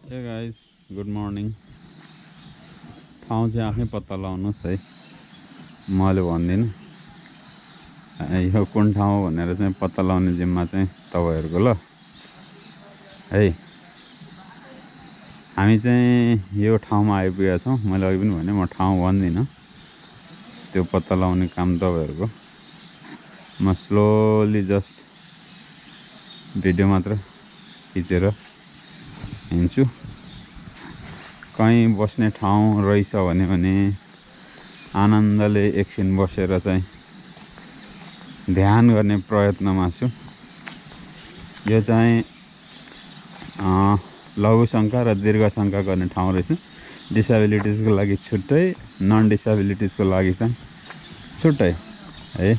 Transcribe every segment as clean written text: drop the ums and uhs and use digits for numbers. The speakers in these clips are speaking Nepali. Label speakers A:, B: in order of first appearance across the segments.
A: Hey guys good morning. ठाउँ चाहिँ आफै पत्ता लगाउनुहोस् है, मैले भन्दिनँ यो कुन ठाउँ हो भनेर चाहिँ पत्ता लगाउने जिम्मा चाहिँ तपाईँहरूको ल है। हामी चाहिँ यो ठाउँमा आइपुगेका छौँ। मैले अघि पनि भने म ठाउँ भन्दिनँ, त्यो पत्ता लगाउने काम तपाईँहरूको। म स्लोली जस्ट भिडियो मात्र खिचेर हिँड्छु। कहीँ बस्ने ठाउँ रहेछ भने आनन्दले एकछिन बसेर चाहिँ ध्यान गर्ने प्रयत्नमा छु। यो चाहिँ लघु शङ्का र दीर्घ शङ्का गर्ने ठाउँ रहेछ। डिसेबिलिटिजको लागि छुट्टै, नन डिसेबिलिटिजको लागि चाहिँ छुट्टै है।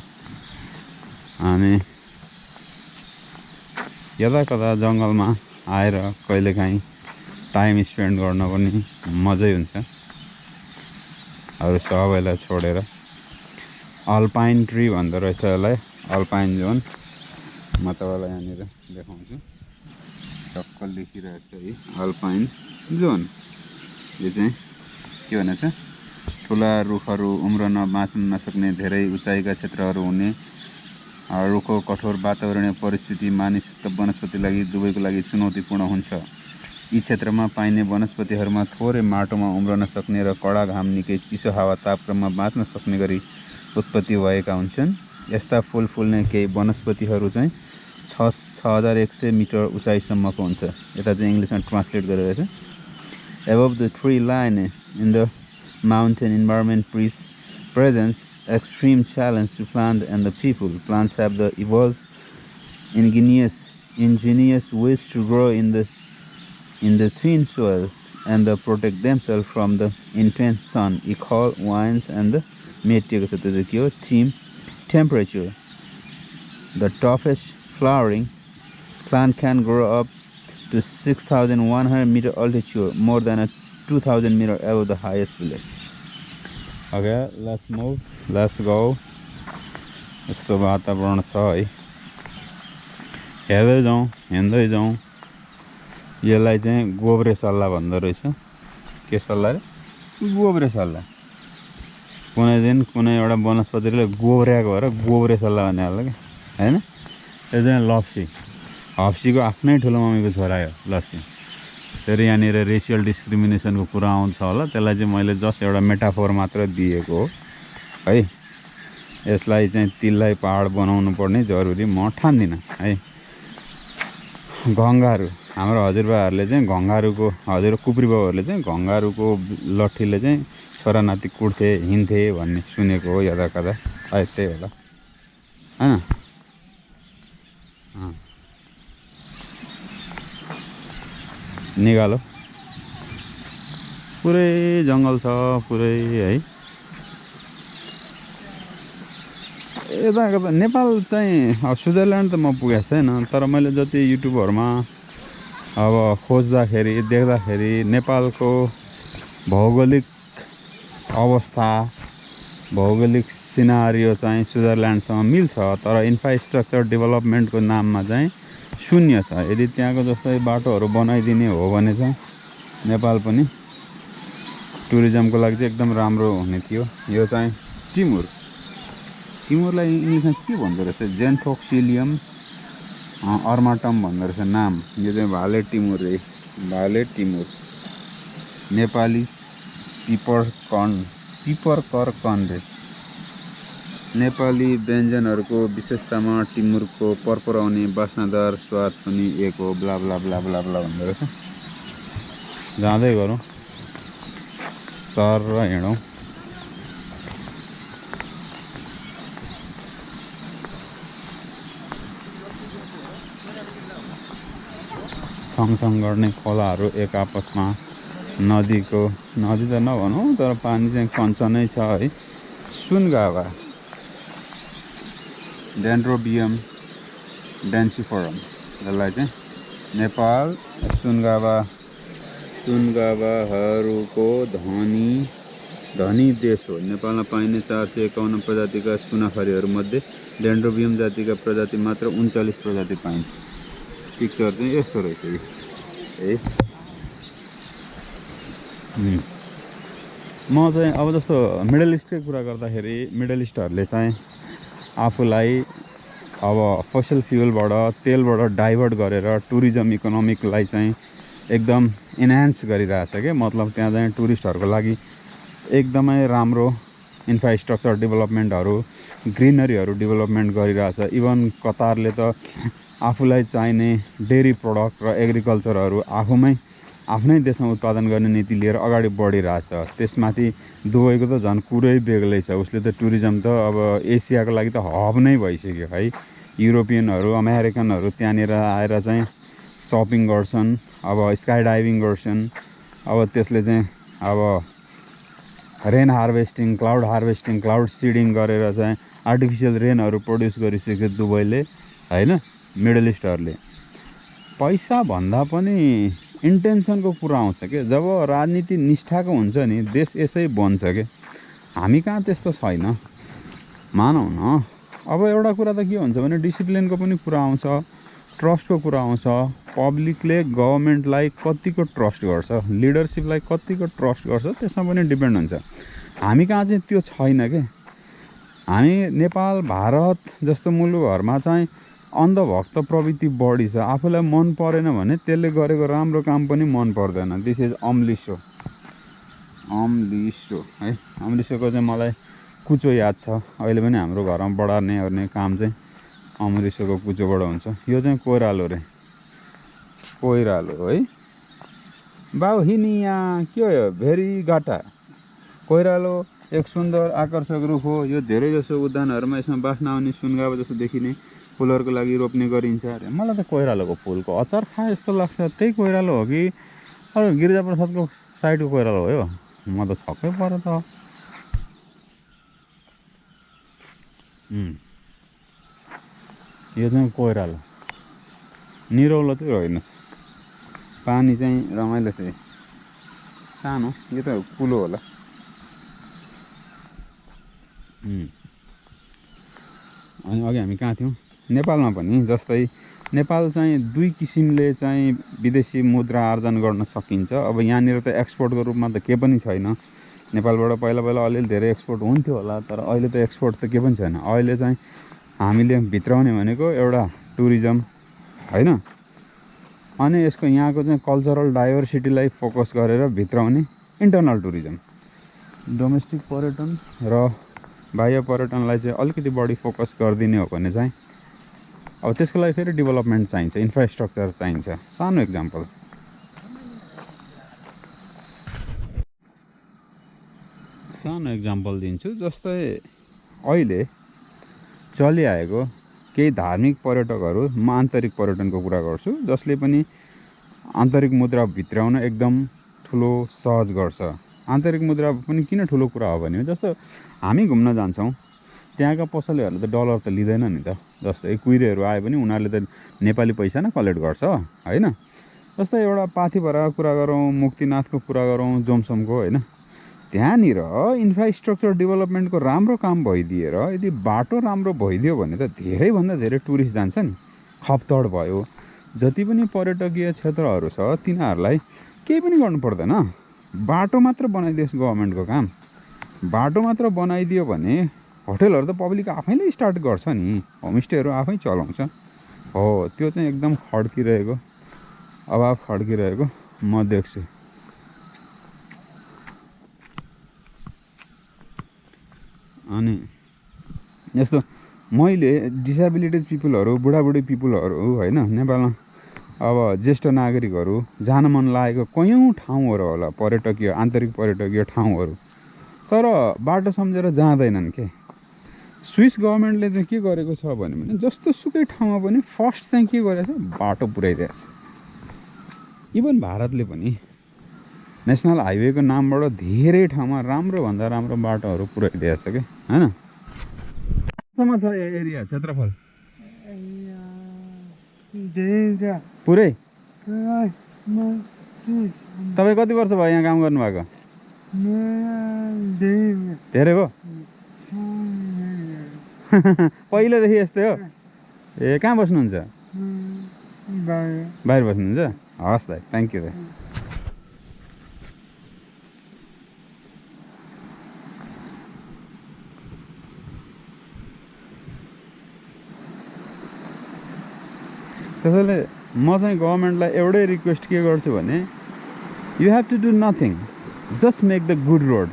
A: अनि यता कता जङ्गलमा आएर कहिलेकाहीँ टाइम स्पेन्ड गर्न पनि मजै हुन्छ, अरू सबैलाई छोडेर। अल्पाइन ट्री भन्दो रहेछ यसलाई, अल्पाइन जोन। म तपाईँलाई यहाँनिर देखाउँछु, टक्क लेखिरहेको छ है, अल्पाइन जोन। यो चाहिँ के भनेछ, ठुला रुखहरू उम्रन बाँच्न नसक्ने धेरै उचाइका क्षेत्रहरू हुने, रुखको कठोर वातावरणीय परिस्थिति मानिस र वनस्पति लागि दुवैको लागि चुनौतीपूर्ण हुन्छ। यी क्षेत्रमा पाइने वनस्पतिहरूमा थोरै माटोमा उम्रन सक्ने र कडा घाम निकै चिसो हावा तापक्रममा बाँच्न सक्ने गरी उत्पत्ति भएका हुन्छन्। यस्ता फुल फुल्ने केही वनस्पतिहरू चाहिँ 6100 मिटर उचाइसम्मको हुन्छ। यता चाहिँ इङ्ग्लिसमा ट्रान्सलेट गरेर छ। Above the tree line in the mountain environment presents extreme challenge to plant and the people. Plants have the evolved ingenious ways to grow in the thin soils and protect themselves from the intense sun, cold winds and the temperature. The toughest flowering plant can grow up to 6,100 meter altitude, more than 2,000 meter above the highest village. Okay, let's move, let's go. यस्तो वातावरण छ है, हेर्दै जाउँ, हिँड्दै जाउँ। यसलाई चाहिँ गोब्रे सल्ला भन्दो रहेछ। के सल्ला रे? गोब्रे सल्ला। कुनै दिन कुनै एउटा वनस्पतिले गोब्रेको भएर गोब्रे सल्ला भन्ने होला कि हैन। यो चाहिँ लप्सी, हप्सीको आफ्नै ठुलो मम्मीको छोरा हो लप्सी। फेरि यहाँनिर रेसियल डिस्क्रिमिनेसनको कुरा आउँछ होला, त्यसलाई चाहिँ मैले जस्ट एउटा मेटाफोर मात्र दिएको हो है। यसलाई चाहिँ तिललाई पहाड बनाउनु पर्ने जरुरी म ठान्दिनँ है। घङ्गारु, हाम्रो हजुरबाहरूले चाहिँ घङ्गारुको, हजुर कुप्री बाबुहरूले चाहिँ घङ्गारुको लट्ठीले चाहिँ छोरा नाति कुट्थे, हिँड्थे भन्ने सुनेको हो यता कता, त्यही होला हैन। निकालो, पुरै जङ्गल छ पुरै है। यता कता नेपाल चाहिँ स्विजरल्यान्ड त म पुगेको छैन, तर मैले जति युट्युबहरूमा अब खोज्दाखेरि देख्दाखेरि नेपालको भौगोलिक अवस्था, भौगोलिक सिनारियो चाहिँ स्विजरल्यान्डसँग मिल्छ, तर इन्फ्रास्ट्रक्चर डेभलपमेन्टको नाममा चाहिँ शून्य छ। यदि त्यहाँको जस्तै बाटोहरू बनाइदिने हो भने चाहिँ नेपाल पनि टुरिज्मको लागि चाहिँ एकदम राम्रो हुने थियो। यो चाहिँ टिमुर, टिमुरलाई इङ्ग्लिसमा के भन्दो रहेछ, जेन्थोक्सिलियम अर्माटम भन्दो रहेछ नाम। यो चाहिँ भाले टिमुर रे, भाले टिमुर। नेपाली पिपरकर्कन रे। नेपाली व्यञ्जनहरूको विशेषतामा टिमुरको पर्पराउने बास्नादार स्वाद पनि एक हो, blah blah blah blah blah भन्दो रहेछ। जाँदै गरौँ, सर र हिँडौँ। सँगसँग गर्ने खोलाहरू एक आपसमा नदी त नभनौँ, तर पानी चाहिँ कञ्चनै छ है। सुनगाभा, डेन्ड्रोबियम डेन्सिफोरम, जसलाई चाहिँ नेपाल सुनगाभाहरूको धनी देश हो। नेपालमा पाइने 451 प्रजातिका सुनाखरीहरूमध्ये डेन्ड्रोबियम जातिका प्रजाति मात्र 39 प्रजाति पाइन्छ। पिक्चर चाहिँ यस्तो रहेछ है। म चाहिँ अब जस्तो मिडल इस्टकै कुरा गर्दाखेरि मिडल इस्टहरूले चाहिँ आफूलाई अब फसिल फ्युलबाट तेलबाट डाइभर्ट गरेर टुरिज्म इकोनोमिकलाई चाहिँ एकदम इन्हान्स गरिरहेछ क्या। मतलब त्यहाँ चाहिँ टुरिस्टहरूको लागि एकदमै राम्रो इन्फ्रास्ट्रक्चर डेभलपमेन्टहरू ग्रिनरीहरू डेभलपमेन्ट गरिरहेछ। इभन कतारले त आफूलाई चाहिने डेरी प्रडक्ट र एग्रिकल्चरहरू आफ्नै देशमा उत्पादन गर्ने नीति लिएर अगाडि बढिरहेछ। त्यसमाथि दुबईको त झन् कुरै बेग्लै छ। उसले त टुरिज्म त अब एसियाको लागि त हब नै भइसक्यो है। युरोपियनहरू अमेरिकनहरू त्यहाँनिर आएर चाहिँ सपिङ गर्छन्, अब स्काई डाइभिङ गर्छन्, अब त्यसले चाहिँ अब रेन हार्भेस्टिङ, क्लाउड सिडिङ गरेर चाहिँ आर्टिफिसियल रेनहरू प्रड्युस गरिसक्यो दुबईले होइन। मिडल इस्टहरूले पैसा भन्दा पनि इन्टेन्सनको कुरा आउँछ क्या। जब राजनीति निष्ठाको हुन्छ नि देश यसै बन्छ क्या। हामी कहाँ त्यस्तो छैन, मानौँ न। अब एउटा कुरा त के हुन्छ भने डिसिप्लिनको पनि कुरा आउँछ, ट्रस्टको कुरा आउँछ। पब्लिकले गभर्मेन्टलाई कतिको ट्रस्ट गर्छ, लिडरसिपलाई कतिको ट्रस्ट गर्छ, त्यसमा पनि डिपेन्ड हुन्छ। हामी कहाँ चाहिँ त्यो छैन क्या। हामी नेपाल भारत जस्तो मुलुकहरूमा चाहिँ अन्धभक्त प्रवृत्ति बढी छ। आफूलाई मन परेन भने त्यसले गरेको राम्रो काम पनि मन पर्दैन। दिस इज अम्लिसो है। अम्लिसोको चाहिँ मलाई कुचो याद छ। अहिले पनि हाम्रो घरमा बढार्ने ओर्ने काम चाहिँ अम्लिसोको कुचोबाट हुन्छ। यो चाहिँ कोइरालो रे, कोइरालो है। बाउ हिनिया के हो यो भेरी गाटा। कोइरालो एक सुन्दर आकर्षक रुख हो। यो धेरै जसो उद्यानहरूमा यसमा बाँच्न आउने सुनगावा जस्तो देखिने फुलहरूको लागि रोप्ने गरिन्छ अरे। मलाई त कोइरालोको फुलको अचार खाए जस्तो लाग्छ। त्यही कोइरालो हो कि अरू गिरिजाप्रसादको साइडको कोइरालो हो यो? म त छक्कै पऱ्यो त। यो चाहिँ कोइरालो, निरौलो चाहिँ होइन। पानी चाहिँ रमाइलो छ। सानो यो त कुलो होला। अनि अघि हामी कहाँ थियौँ? नेपालमा पनि जस्तै नेपाल चाहिँ दुई किसिमले चाहिँ विदेशी मुद्रा आर्जन गर्न सकिन्छ। अब यहाँनिर त एक्सपोर्टको रूपमा त के पनि छैन। नेपालबाट पहिला अलिअलि धेरै एक्सपोर्ट हुन्थ्यो होला, तर अहिले त एक्सपोर्ट त के पनि छैन। अहिले चाहिँ हामीले भित्राउने भनेको एउटा टुरिज्म होइन। अनि यसको यहाँको चाहिँ कल्चरल डाइभर्सिटीलाई फोकस गरेर भित्राउने इन्टरनल टुरिज्म। डोमेस्टिक पर्यटन र बाह्य पर्यटनलाई चाहिँ अलिकति बढी फोकस गरिदिने हो भने चाहिँ अब त्यसको लागि फेरि डेभलपमेन्ट चाहिन्छ, इन्फ्रास्ट्रक्चर चाहिन्छ। सानो इक्जाम्पल दिन्छु। जस्तै अहिले चलिआएको केही धार्मिक पर्यटकहरू, म आन्तरिक पर्यटनको कुरा गर्छु, जसले पनि आन्तरिक मुद्रा भित्राउन एकदम ठुलो सहज गर्छ। आन्तरिक मुद्रा पनि किन ठुलो कुरा हो भने जस्तो हामी घुम्न जान्छौँ, त्यहाँका पसलेहरूले त डलर त लिँदैन नि त। जस्तै कुइरेहरू आयो भने उनीहरूले त नेपाली पैसा नै कलेक्ट गर्छ होइन। जस्तै एउटा पाथिभराको कुरा गरौँ, मुक्तिनाथको कुरा गरौँ, जोमसोमको होइन। त्यहाँनिर इन्फ्रास्ट्रक्चर डेभलपमेन्टको राम्रो काम भइदिएर यदि बाटो राम्रो भइदियो भने त धेरैभन्दा धेरै टुरिस्ट जान्छ नि। खप्तड भयो, जति पनि पर्यटकीय क्षेत्रहरू छ तिनीहरूलाई केही पनि गर्नु पर्दैन। बाटो मात्र बनाइदियोस् गभर्मेन्टको काम। बाटो मात्र बनाइदियो भने होटेलहरू त पब्लिक आफैले स्टार्ट गर्छ नि, होमस्टेहरू आफै चलाउँछ। हो, त्यो चाहिँ एकदम खड्किरहेको, अभाव खड्किरहेको म देख्छु। अनि यस्तो मैले डिसेबिलिटिज पिपुलहरू, बुढाबुढी पिपुलहरू होइन नेपालमा अब ज्येष्ठ नागरिकहरू जान मन लागेको कयौँ ठाउँहरू होला, पर्यटकीय आन्तरिक पर्यटकीय ठाउँहरू, तर बाटो सम्झेर जाँदैनन् के। स्विस गभर्मेन्टले चाहिँ के गरेको छ भने जस्तो सुकै ठाउँमा पनि फर्स्ट चाहिँ के गरेको छ, बाटो पुर्याइदिएको छ। इभन भारतले पनि नेसनल हाइवेको नामबाट धेरै ठाउँमा राम्रोभन्दा राम्रो बाटोहरू पुर्याइदिएको छ कि होइन। कतिसम्म छ एरिया क्षेत्रफल? पुरै? तपाईँ कति वर्ष भयो यहाँ काम गर्नुभएको? धेरै भयो। पहिलेदेखि यस्तै हो? ए, कहाँ बस्नुहुन्छ? बाहिर बस्नुहुन्छ? हस् दाइ, थ्याङ्क यू दाइ। त्यसैले म चाहिँ गभर्मेन्टलाई एउटै रिक्वेस्ट के गर्छु भने you have to do nothing, just make the good road,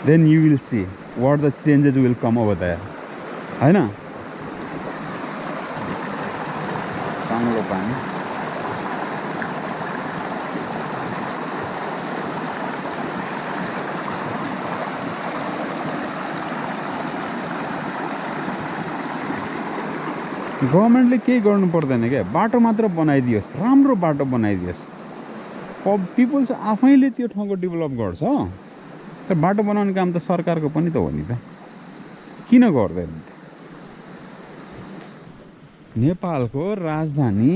A: then you will see what the changes will come over there, होइन? चाङ्लो पानी गभर्मेन्टले केही गर्नु पर्दैन क्या, बाटो मात्र बनाइदियोस्, राम्रो बाटो बनाइदियोस्। पिपुल्स आफैले त्यो ठाउँको डेभलप गर्छ। तर बाटो बनाउने काम त सरकारको पनि त हो नि त, किन गर्दैन? नेपालको राजधानी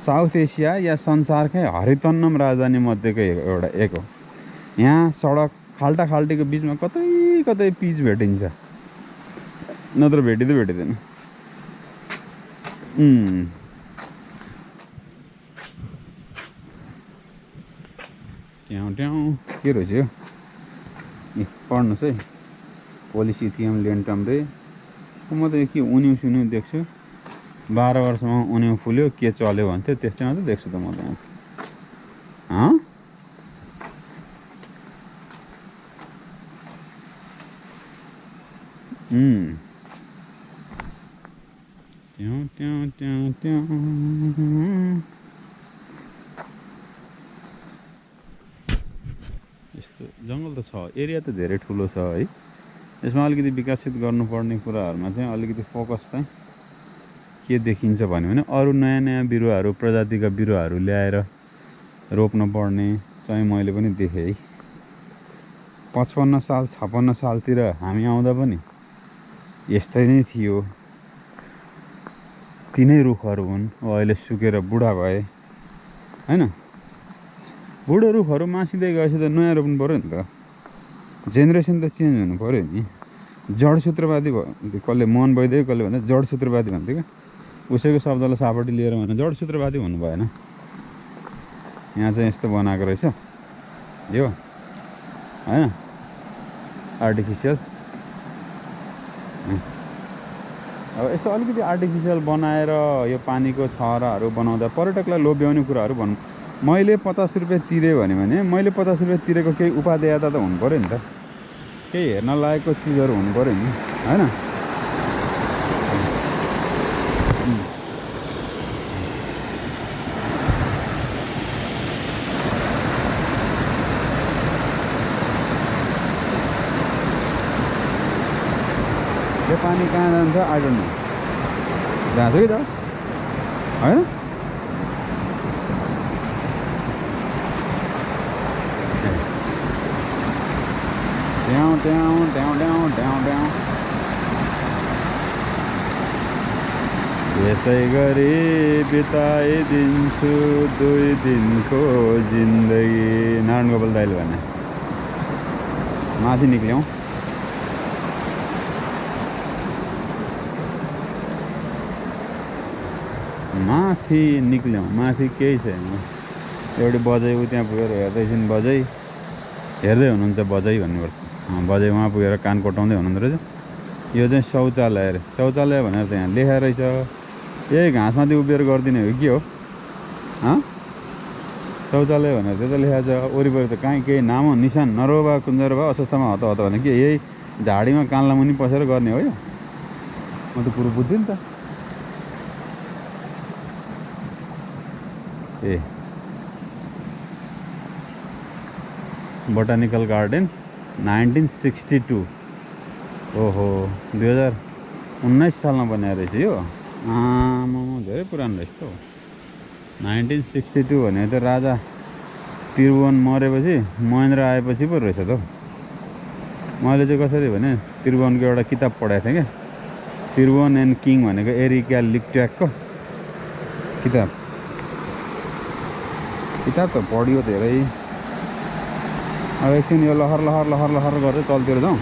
A: साउथ एसिया या संसारकै हरितन्नम राजधानी मध्येको एक हो। यहाँ सडक खाल्टा खाल्टीको बिचमा कतै कतै पिच भेटिन्छ, नत्र भेटिँदै भेटिँदैन। ट्याउ ट्याउ के रहेछ यो? पढ्नुहोस् है, पोलिसिथियम लेन्टम रे। म त के उन्यु सुन्यु देख्छु, 12 वर्षमा उन्यु फुल्यो के चल्यो भन्थ्यो, त्यस्तै मात्रै देख्छु त म त यहाँ। ट्याउ ट्याउ ट्याउ ट्याउ। यस्तो जङ्गल त छ, एरिया त धेरै ठुलो छ है। यसमा अलिकति विकसित गर्नुपर्ने कुराहरूमा चाहिँ अलिकति फोकस चाहिँ के देखिन्छ भने अरू नयाँ नयाँ बिरुवाहरू, प्रजातिका बिरुवाहरू ल्याएर रोप्न पर्ने चाहिँ मैले पनि देखेँ है। 55 साल 56 सालतिर हामी आउँदा पनि यस्तै नै थियो। तिनै रुखहरू हुन्, अहिले सुकेर बुढा भए होइन। बुढो रुखहरू मासिँदै गएपछि त नयाँ रोप्नु पऱ्यो नि त, जेनेरेसन त चेन्ज हुनु पऱ्यो नि। जडसूत्रवादी कसले, मोहन वैद्य कसले भन्दा जडसूत्रवादी भन्थ्यो क्या, उसैको शब्दलाई सापट्टि लिएर भने जडसूत्रवादी भन्नु भएन। यहाँ चाहिँ यस्तो बनाएको रहेछ यो होइन, आर्टिफिसियल। अब यस्तो अलिकति आर्टिफिसियल बनाएर यो पानीको छहराहरू बनाउँदा पर्यटकलाई लोभ्याउने कुराहरू भन्नु। मैले 50 रुपियाँ तिरेँ भने मैले 50 रुपियाँ तिरेको केही उपादेयता त हुनु पऱ्यो नि त, केही हेर्न लायकको चिजहरू हुनु पऱ्यो नि होइन। यो पानी कहाँ जान्छ आई डोन्ट नो, जान्छ कि त होइन। ट्याउ ट्याउ ट्याउ ट्याउ ट्याउ ट्याउ। यसै गरी बिताइदिन्छु 2 दिनको जिन्दगी। नारायण गोपाल दाइले भने। माथि निक्ल्यौँ। माथि निक्ल्यौँ, माथि केही छैन। एउटी बजै ऊ त्यहाँ पुगेर हेर्दैछिन्, बजै हेर्दै हुनुहुन्छ, बजै भन्नुपर्छ। बजै वहाँ पुगेर कान कोटाउँदै हुनुहुँदो रहेछ। यो चाहिँ शौचालय अरे, शौचालय भनेर त यहाँ लेखेर रहेछ। यही घाँसमाथि उभिएर गरिदिने हो के हो? शौचालय भनेर त्यो त लेखेको छ। वरिपरि त कहीँ केही नाम हो, निशान नरोबा कुञ्जरबा अस्वस्थमा हत हत भने के यही झाडीमा कानला मुनि पसेर गर्ने हो यो? म त कुरो बुझ्दिनँ त। ए बोटानिकल गार्डन 1962। ओहो 2019 सालमा बनाएर रहेछ यो। धेरै पुरानो रहेछ त। 1962 भने त राजा त्रिभुवन मरेपछि महेन्द्र आएपछि पो रहेछ त। मैले चाहिँ कसरी भने त्रिभुवनको एउटा किताब पढाएको थिएँ क्या, त्रिभुवन एन्ड किङ भनेको एरिका लिक्ट्याकको किताब त पढियो धेरै। अब एकछिन यो लहर लहर लहर लहर गर्दै तलतिर जाउँ,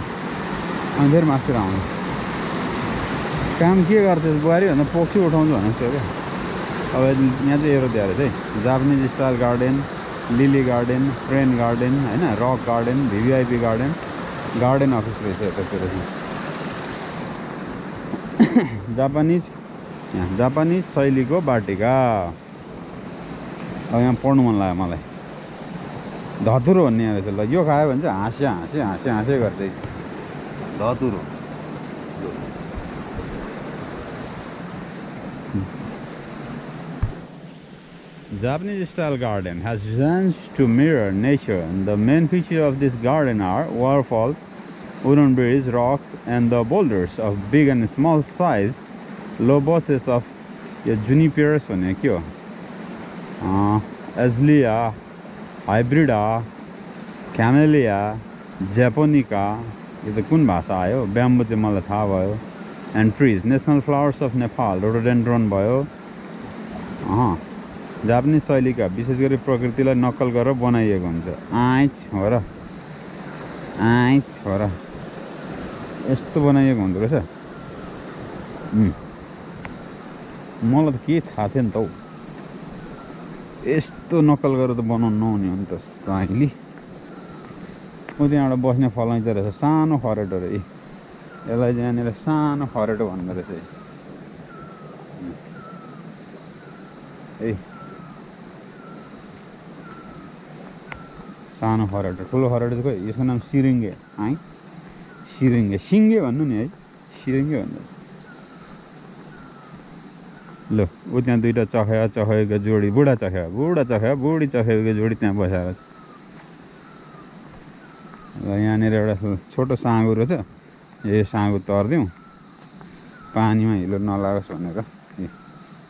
A: अनि फेरि मासतिर आउनु। काम के गर्थ्यो बुहारी भन्दा पोख्छु उठाउँछु भने जस्तो क्या। अब यहाँ चाहिँ एरो दिएर चाहिँ Japanese style garden, lily garden, french garden होइन, rock garden, VVIP garden, garden office रहेछ यतातिर चाहिँ। जापानिज यहाँ जापानिज शैलीको बाटिका। अब यहाँ पढ्नु मन लाग्यो मलाई। धतुरो भन्ने रहेछ। ल यो खायो भने चाहिँ हाँसे गर्दै धतुरो। Japanese style garden has designed to mirror nature, and the main features of this garden are waterfalls, wooden bridges, rocks, and the boulders of big and small size. Low bushes of junipers भने के हो? Azalea, Hybrida, Camellia, Japonica. यो त कुन भाषा आयो? ब्याम्बो चाहिँ मलाई थाहा भयो। And trees, national flowers of Nepal, rhododendron भयो। जापानिज शैलीका विशेष गरी प्रकृतिलाई नक्कल गरेर बनाइएको हुन्छ। आइच हो र यस्तो बनाइएको हुँदो रहेछ। मलाई त के थाहा थिएन त हौ, यस्तो नक्कल गरेर त बनाउनु नहुने हो नि त साइली। म त्यहाँबाट बस्ने फलाइँदो रहेछ सानो खरेटो रे। यसलाई चाहिँ यहाँनिर सानो खरेटो भन्दो रहेछ। सानो खरेटो। ठुलो खरेटो चाहिँ खोइ, यसको नाम सिरिङ्गे। सिङ्गे भन्नु नि है, सिरिङ्गे भन्नु। ल ऊ त्यहाँ दुईवटा चखेको जोडी, बुढी चखेको जोडी त्यहाँ बसेर छ। र यहाँनिर एउटा छोटो साँगुरो रहेछ। यो साँगु तर्दिउँ पानीमा हिलो नलागोस् भनेर।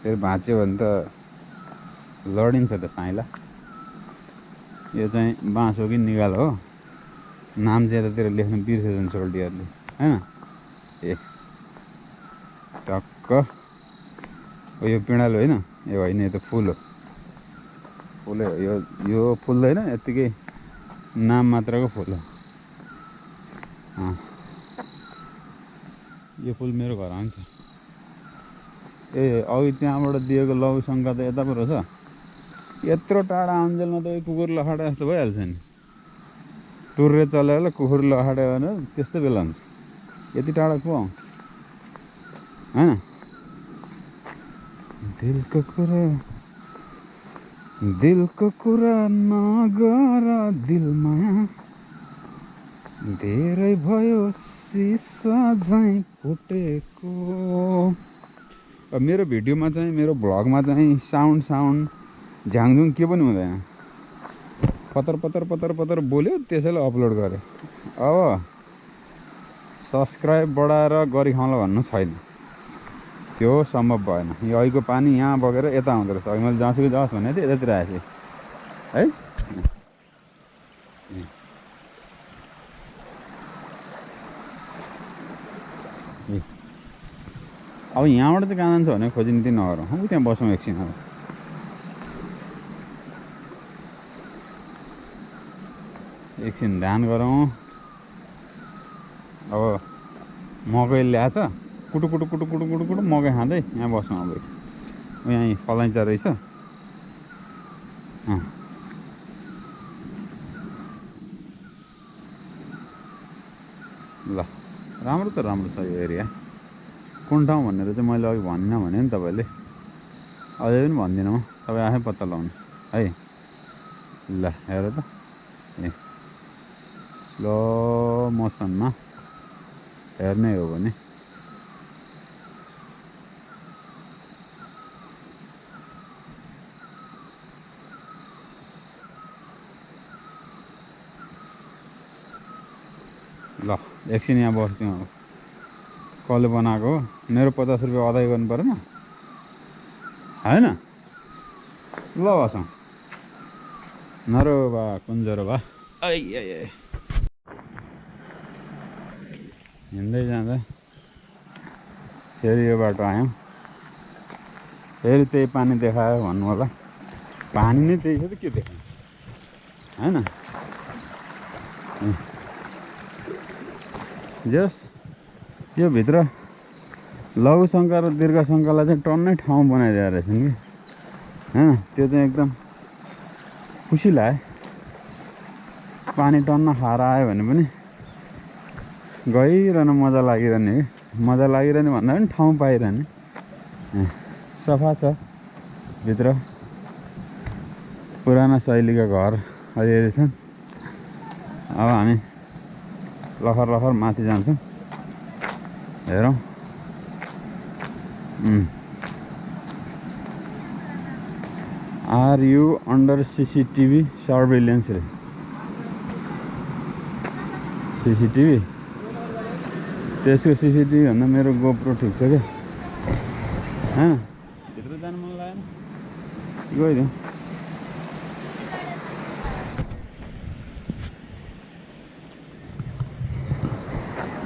A: फेरि भाँच्यो भने त लडिन्छ त साइला। यो चाहिँ बाँस हो कि निगाल हो, नाम ज्यादातिर लेख्न बिर्सेछन् सोल्टीहरूले हैन। टक्क यो पिँडालु होइन, यो होइन, यो त फुल हो। फुलै हो यो फुल्दैन, यत्तिकै नाम मात्रको फुल हो। यो फुल मेरो घर आउँछ। अघि त्यहाँबाट दिएको लघु शङ्का त यता पो रहेछ। यत्रो टाढा आउन्जेलमा त कुकुर लखाडे जस्तो भइहाल्छ नि। टुर्रे चल्यो होला कुकुर लखाडे भने त्यस्तो बेला हुन्छ। यति टाढा को आउँछ हैन। दिलको कुरा नगर, दिलमाया धेरै भयो सिसा झैँ फुटेको। मेरो भिडियोमा चाहिँ, मेरो भ्लगमा चाहिँ साउन्ड झ्याङझुङ के पनि हुँदैन। पतर बोल्यो त्यसैले अपलोड गरेँ। अब सब्सक्राइब बढाएर गरी खाउँला भन्नु छैन, त्यो सम्भव भएन। यो अहिलेको पानी यहाँ बगेर यता आउँदो रहेछ। अघि मैले जहाँसुकै जाओस् भनेको थिएँ, यतातिर आएछ है। अब यहाँबाट चाहिँ कहाँ जान्छ भने खोजिन्ती नगरौँ। त्यहाँ बसौँ एकछिन। अब एकछिन ध्यान गरौँ। अब मकै ल्याएछ, कुटु मकै खाँदै यहाँ बसौँ। अब यहाँ फलाइँचा रहेछ। ल राम्रो त राम्रो छ यो एरिया। कुन ठाउँ भनेर चाहिँ मैले अघि भनिनँ भने नि तपाईँले, अझै पनि भन्दिनँ म, तपाईँ आफै पत्ता लगाउनु है। ल हेर त, लो मोसनमा हेर्ने हो भने ल एकछिन यहाँ बस्थ्यौँ। अब कसले बनाएको हो? मेरो 50 रुपियाँ अदाइ गर्नु परेन होइन? ल बसौँ। नरो बा कुन्जरो बा। हिँड्दै जाँदा फेरि यो बाटो आयौँ। फेरि त्यही पानी देखायो भन्नु होला। पानी नै त्यही छ त, के देखायो होइन? जस यो भित्र लघु शङ्का र दीर्घ शङ्कालाई चाहिँ टन्नै ठाउँ बनाइदिएर रहेछन् कि होइन? त्यो चाहिँ एकदम खुसी लाग्यो। पानी टन्न खाएर आयो भने पनि गइरहन मजा लागिरहने कि, मजा लागिरहने भन्दा पनि ठाउँ पाइरहने। सफा छ भित्र पुराना शैलीका घर अलि छन् अब हामी लखर माथि जान्छौँ हेरौँ are you under CCTV surveillance रे सीसीटीवी त्यसको सीसीटीवी भन्दा मेरो गोप्रो ठिक छ क्या भित्र जानु मन लागेन गइदिउँ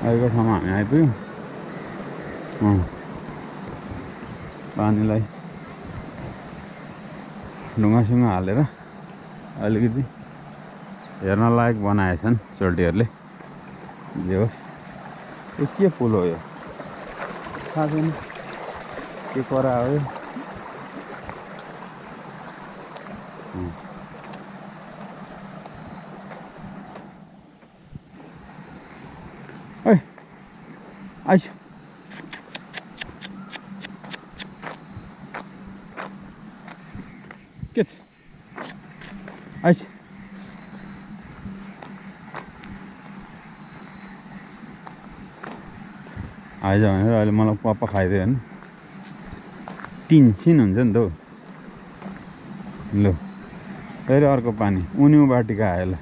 A: आएको ठाउँमा हामी आइपुग्यौँ पानीलाई ढुङ्गासुङ्गा हालेर अलिकति हेर्न लायक बनाएछन् चोल्टीहरूले जे होस् यो के पुल हो यो थाहा छैन के करा हो यो आइस के छ आइस आइज भनेर अहिले मलाई पप्पा खाइदियो भने टिनसिन हुन्छ नि त हौ ल फेरि अर्को पानी उन्यु बाटिका आयो ल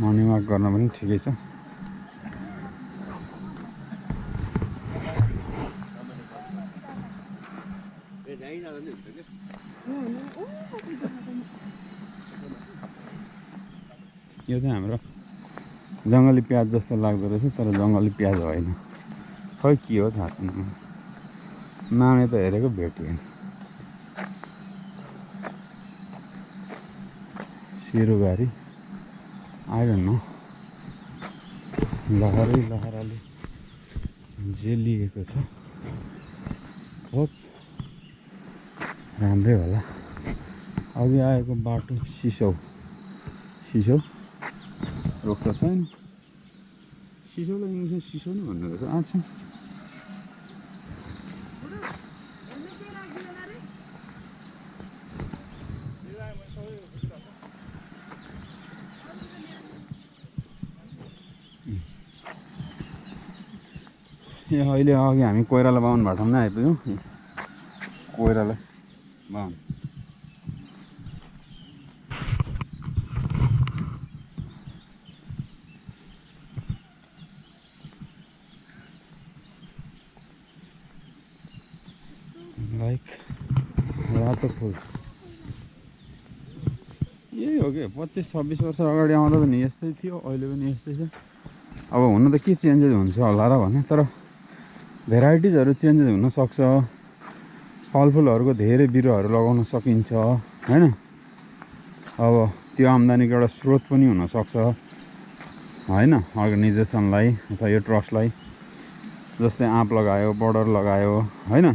A: मर्निङ वाक गर्न पनि ठिकै छ यो चाहिँ हाम्रो जङ्गली प्याज जस्तो लाग्दो रहेछ तर जङ्गली प्याज होइन खै के हो थाहा छैन नामे त हेरेको भेटिएन सिरुबारी I don't know लहराले जेलिएको छ होप राम्रै होला अघि आएको बाटो सिसौ रोक्छ छैन सिसौलाई इङ्ग्लिसमा सिसौ नै भन्नु रहेछ अच्छा अहिले अघि हामी कोइराला बाहुन भाटामा आइपुग्यौँ कोइराला बाहुन लाइक रातो फुल यही हो कि 25-26 वर्ष अगाडि आउँदा पनि यस्तै थियो अहिले पनि यस्तै छ अब हुन त के चेन्जेस हुन्छ होला र भने तर भेराइटिजहरू चेन्जेस हुन सक्छ फलफुलहरूको धेरै बिरुवाहरू लगाउन सकिन्छ हैन अब त्यो आम्दानीको एउटा स्रोत पनि हुन सक्छ हैन अर्गनाइजेसनलाई अथवा यो ट्रस्टलाई जस्तै आँप लगायो बडर लगायो हैन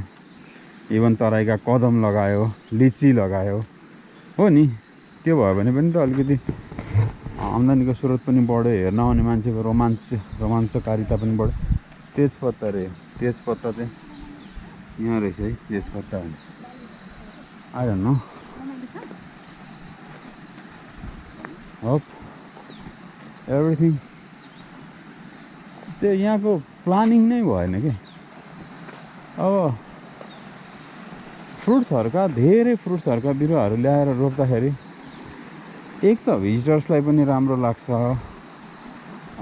A: इभन तराईका कदम लगायो लिची लगायो हो नि त्यो भयो भने पनि त अलिकति आम्दानीको स्रोत पनि बढ्यो हेर्न आउने मान्छेको रोमाञ्चकारिता पनि बढ्यो तेजपत्ता रे तेजपत्ता चाहिँ यहाँ रहेछ है तेजपत्ता I don't know hope everything त्यो यहाँको प्लानिङ नै भएन कि अब धेरै फ्रुट्सहरूका बिरुवाहरू ल्याएर रोप्दाखेरि एक त भिजिटर्सलाई पनि राम्रो लाग्छ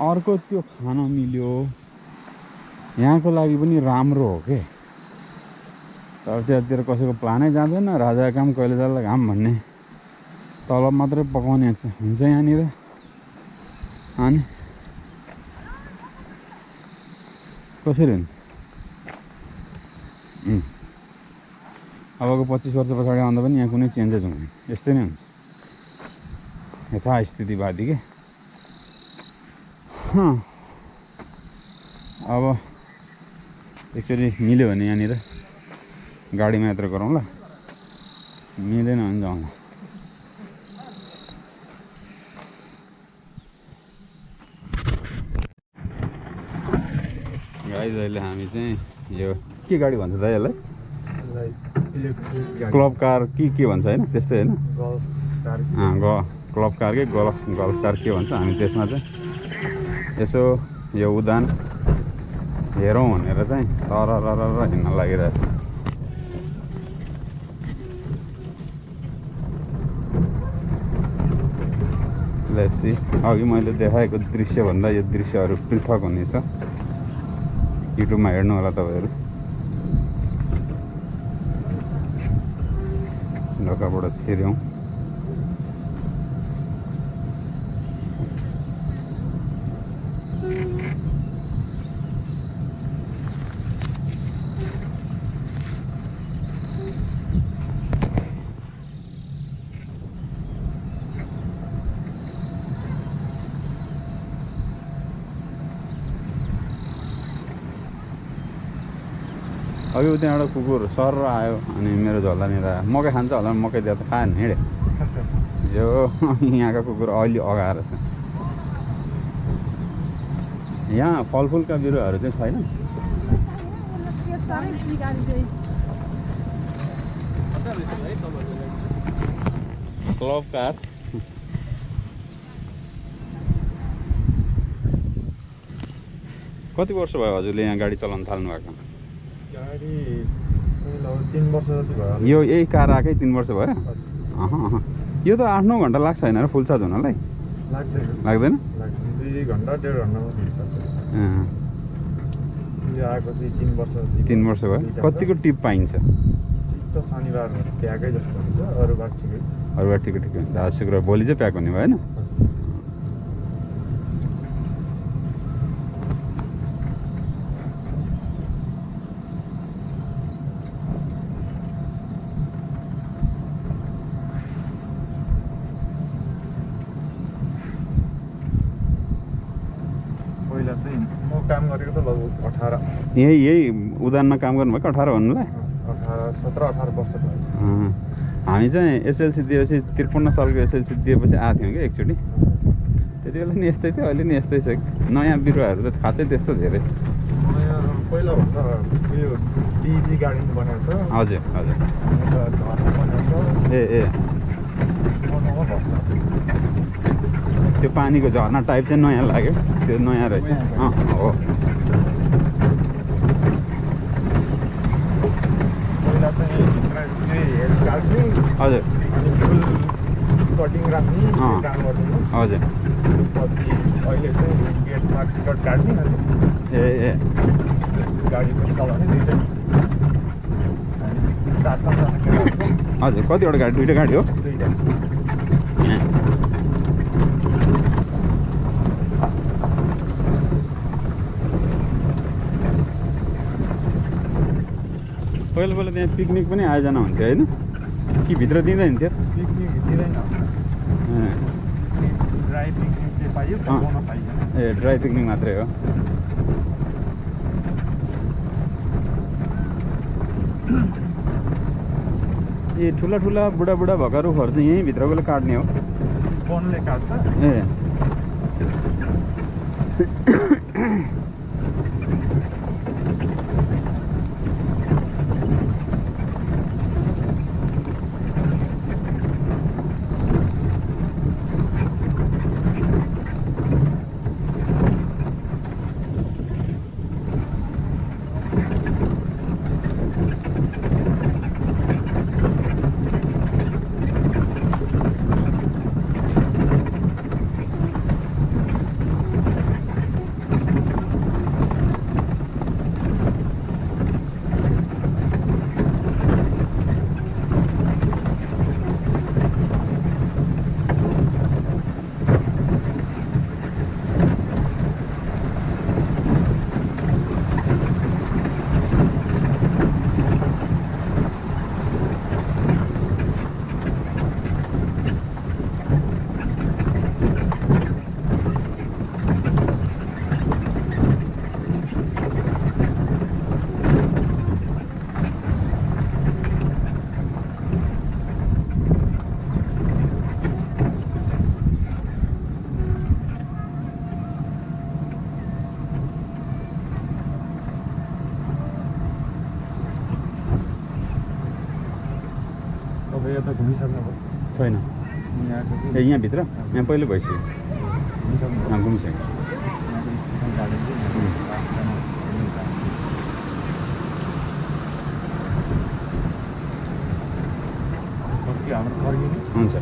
A: अर्को त्यो खान मिल्यो यहाँको लागि पनि राम्रो हो के तर त्यतातिर कसैको प्लानै जाँदैन राजाको काम कहिले जाला घाम भन्ने तलब मात्रै पकाउने हुन्छ यहाँनिर अनि कसरी हुन्छ अबको 25 वर्ष पछाडि आउँदा पनि यहाँ कुनै चेन्जेस हुँदैन यस्तै नै हुन्छ यथास्थितिवादी के अब एकचोटि मिल्यो भने यहाँनिर गाडीमा यात्रा गरौँ ल, मिलेन भने जाउँ। गाइज अहिले हामी चाहिँ यो के गाडी भन्छ त यसलाई? क्लब कार के भन्छ होइन, त्यस्तै होइन? क्लब कार के गल्फ कार के भन्छ, हामी त्यसमा चाहिँ यसो यो उद्यान हेरौँ भनेर चाहिँ तर हिँड्न लागिरहेको छ। लेट्स सी, अघि मैले देखाएको दृश्यभन्दा यो दृश्यहरू पृथक हुनेछ। युट्युबमा हेर्नु होला तपाईँहरू। ढोकाबाट छिर्यौँ। अघि त्यहाँबाट कुकुर सर आयो अनि मेरो झोलानिर आयो। मकै खान्छ होला, मकै दिएर त खाएन, हिँडे यो। यहाँका कुकुर अलि अगाएर छ। यहाँ फलफुलका बिरुवाहरू चाहिँ छैन। क्लब कार कति वर्ष भयो हजुरले यहाँ गाडी चलाउन थाल्नु भएको?
B: गाडी 3 वर्ष जति भयो।
A: यो यही कार आएकै 3 वर्ष भयो? यो त 8-9 घन्टा लाग्छ होइन र फुल चार्ज हुनलाई? लाग्दैन?
B: 2 घन्टा 1.5 घन्टामा फुल चार्ज। यो आएको चाहिँ 3 वर्ष
A: भयो। कतिको टिप पाइन्छ?
B: त शनिबार प्याकै जस्तो हुन्छ, अरू बार ठिकै।
A: अरू बार ठिकै हुन्छ। आज शुक्रबार भोलि चाहिँ प्याक हुने भयो होइन?
B: पहिला चाहिँ म काम गरेको त लगभग 18।
A: यही उदानमा काम गर्नुभएको 18 भन्नुलाई?
B: 17-18 वर्ष भयो।
A: हामी चाहिँ एसएलसी दिएपछि 53 सालको एसएलसी दिएपछि आएको थियौँ कि एकचोटि। त्यति बेला नि यस्तै थियो, अहिले नि यस्तै छ। नयाँ बिरुवाहरू त खासै त्यस्तो धेरै
B: पहिलाभन्दा उयो डिजी गार्डन बनाएको छ।
A: हजुर हजुर। ए त्यो पानीको झर्ना टाइप चाहिँ नयाँ लाग्यो, त्यो नयाँ रहेछ। हो। हजुर
B: कटिङ राख्ने काम गर्नु।
A: हजुर।
B: पछि अहिले चाहिँ गेटमा टिकट काट्ने अनि
A: ए
B: गाडी पनि चलाउने दुईटै। 4-5 जना केटा।
A: हजुर। कतिवटा गाडी? 2टा गाडी हो?
B: 2टा।
A: पहिला त्यहाँ पिकनिक पनि आयोजना हुन्थ्यो होइन? कि भित्र दिँदैन थियो?
B: पिकनिक दिँदैन। ड्राई पिकनिक चाहिँ पाइयो, बनाउन पाइँदैन।
A: ए ड्राई पिकनिक मात्रै हो। ए ठुला बुढा भएका रुखहरू चाहिँ यहीँ भित्रकोले काट्ने हो?
B: वनले काट्छ।
A: ए
B: तपाईँ यता घुमिसक्नुभयो
A: छैन
B: यहाँको
A: ए यहाँभित्र यहाँ पहिले भइसक्यो
B: घुमिसक्नुभयो
A: घुमिसक्यो
B: गार्डन चाहिँ हाम्रो फर्किने
A: हुन्छ